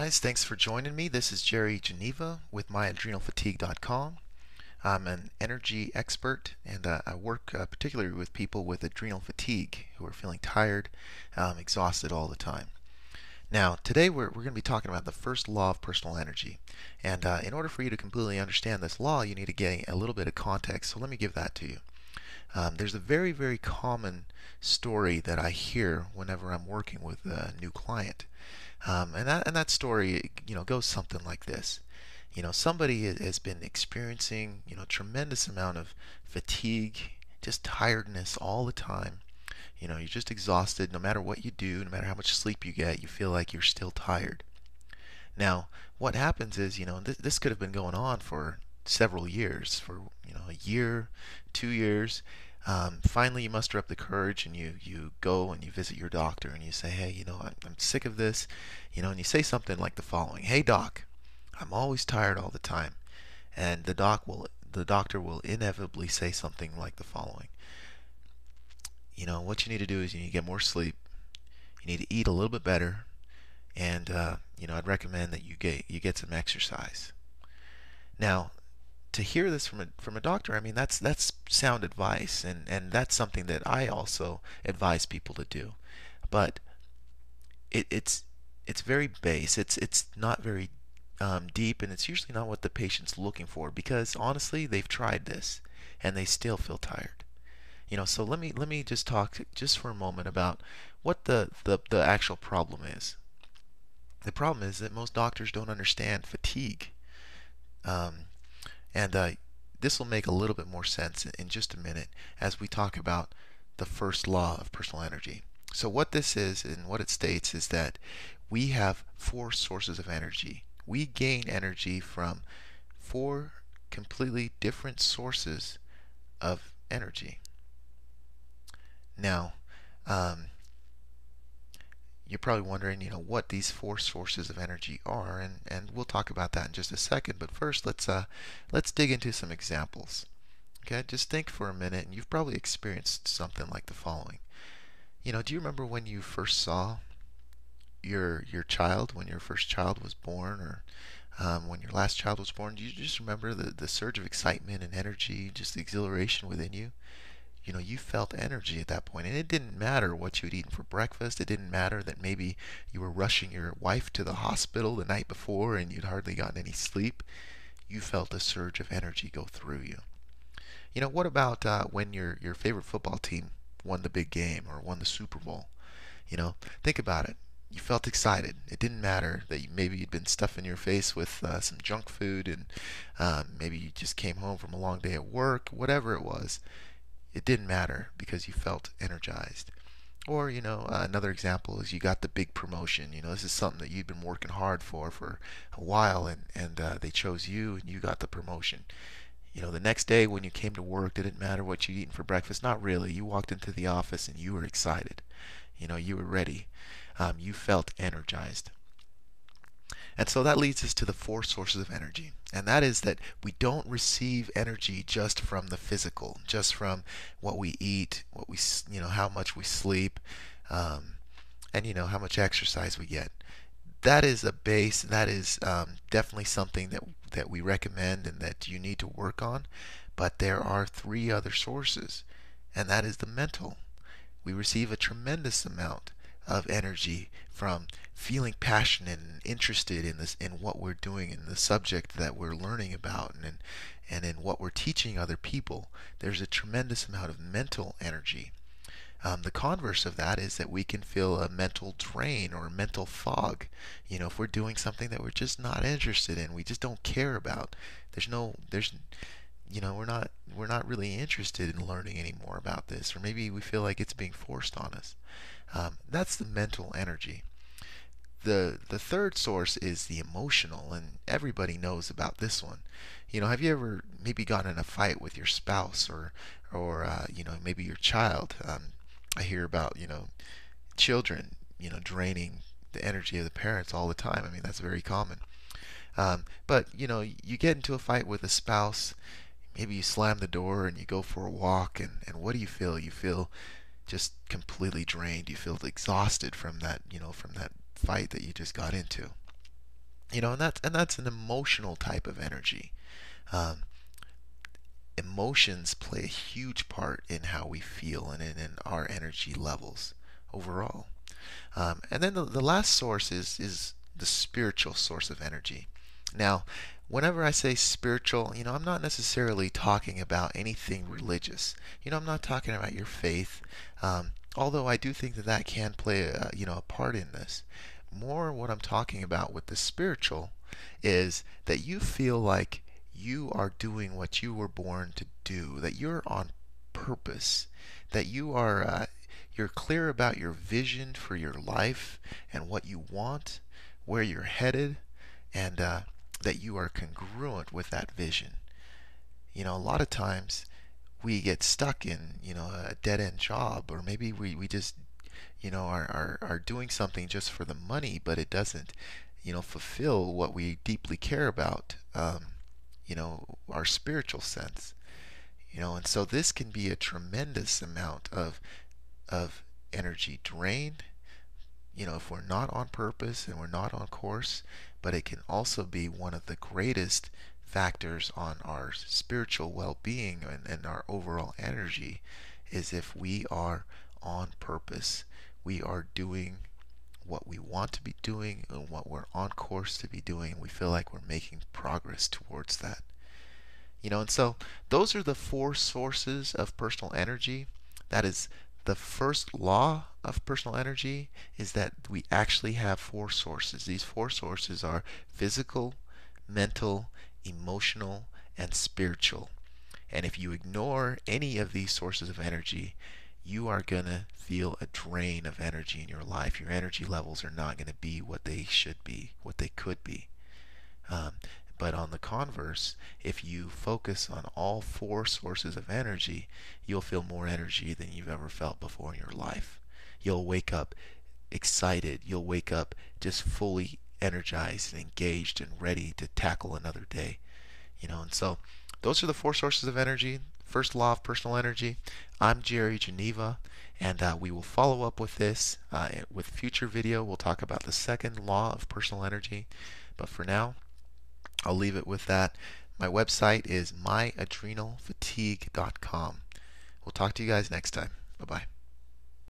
Guys, thanks for joining me. This is Jerry Geneva with myadrenalfatigue.com. I'm an energy expert and I work particularly with people with adrenal fatigue who are feeling tired, exhausted all the time. Now, today we're going to be talking about the first law of personal energy. And in order for you to completely understand this law, you need to get a little bit of context. So let me give that to you. There's a very, very common story that I hear whenever I'm working with a new client. And that story, goes something like this. Somebody has been experiencing, tremendous amount of fatigue, just tiredness all the time. You're just exhausted. No matter what you do, no matter how much sleep you get, you feel like you're still tired. Now, what happens is, this could have been going on for several years, for, a year, 2 years. Finally, you muster up the courage and you go and you visit your doctor and you say, hey, I'm sick of this, and you say something like the following: hey, doc, I'm always tired all the time. And the doctor will inevitably say something like the following: what you need to do is you need to get more sleep, you need to eat a little bit better, and I'd recommend that you get some exercise. Now, to hear this from a doctor, I mean that's sound advice, and that's something that I also advise people to do. But it's very base. It's not very deep, and it's usually not what the patient's looking for because honestly, they've tried this and they still feel tired. So let me just talk just for a moment about what the actual problem is. The problem is that most doctors don't understand fatigue. Um, And this will make a little bit more sense in just a minute as we talk about the first law of personal energy. So what this is and what it states is that we have four sources of energy. We gain energy from four completely different sources of energy. Now, um, you're probably wondering, what these four sources of energy are, and we'll talk about that in just a second. But first, let's dig into some examples. Okay, just think for a minute, and you've probably experienced something like the following. Do you remember when you first saw your child, when your first child was born, or when your last child was born? Do you just remember the surge of excitement and energy, just the exhilaration within you? You felt energy at that point, and it didn't matter what you'd eaten for breakfast. It didn't matter that maybe you were rushing your wife to the hospital the night before and you'd hardly gotten any sleep. You felt a surge of energy go through you. What about when your favorite football team won the big game or won the Super Bowl? Think about it. You felt excited. It didn't matter that maybe you'd been stuffing your face with some junk food, and maybe you just came home from a long day at work. Whatever it was, it didn't matter because you felt energized. Or, another example is you got the big promotion. This is something that you'd been working hard for a while, and they chose you and you got the promotion. The next day when you came to work, did it matter what you'd eaten for breakfast? Not really. You walked into the office and you were excited. You were ready. You felt energized. And so that leads us to the four sources of energy. And that is that we don't receive energy just from the physical, just from what we eat, how much we sleep, and how much exercise we get. That is a base. That is definitely something that we recommend and that you need to work on. But there are three other sources, and that is the mental. We receive a tremendous amount of energy from feeling passionate and interested in what we're doing, in the subject that we're learning about, and in what we're teaching other people. There's a tremendous amount of mental energy. The converse of that is that we can feel a mental drain or a mental fog. If we're doing something that we're just not interested in, we just don't care about. We're not really interested in learning any more about this, or maybe we feel like it's being forced on us. That's the mental energy. The third source is the emotional, and everybody knows about this one. Have you ever maybe gotten in a fight with your spouse or maybe your child? I hear about children draining the energy of the parents all the time. I mean, that's very common. But you get into a fight with a spouse. Maybe you slam the door and you go for a walk, and what do you feel? You feel just completely drained. You feel exhausted from that fight that you just got into. And that's an emotional type of energy. Um, Emotions play a huge part in how we feel and in our energy levels overall. And then the last source is the spiritual source of energy. Now, whenever I say spiritual, I'm not necessarily talking about anything religious. I'm not talking about your faith, although I do think that that can play a part in this. More what I'm talking about with the spiritual is that you feel like you are doing what you were born to do, that you're on purpose, that you're clear about your vision for your life and what you want, where you're headed, and that you are congruent with that vision. A lot of times we get stuck in, a dead end job, or maybe we just, are doing something just for the money, but it doesn't, fulfill what we deeply care about, our spiritual sense. And so this can be a tremendous amount of energy drained, if we're not on purpose and we're not on course, but it can also be one of the greatest factors on our spiritual well-being and our overall energy is if we are on purpose. We are doing what we want to be doing and what we're on course to be doing, and we feel like we're making progress towards that. And so those are the four sources of personal energy. That is the first law of personal energy is that we actually have four sources. These four sources are physical, mental, emotional, and spiritual. And if you ignore any of these sources of energy, you are going to feel a drain of energy in your life. Your energy levels are not going to be what they should be, what they could be. Um, but on the converse, if you focus on all four sources of energy, you'll feel more energy than you've ever felt before in your life. You'll wake up excited. You'll wake up just fully energized and engaged and ready to tackle another day. And so those are the four sources of energy. First law of personal energy. I'm Jerry Geneva, and we will follow up with this with future video. We'll talk about the second law of personal energy. But for now, I'll leave it with that. My website is myadrenalfatigue.com. We'll talk to you guys next time. Bye bye.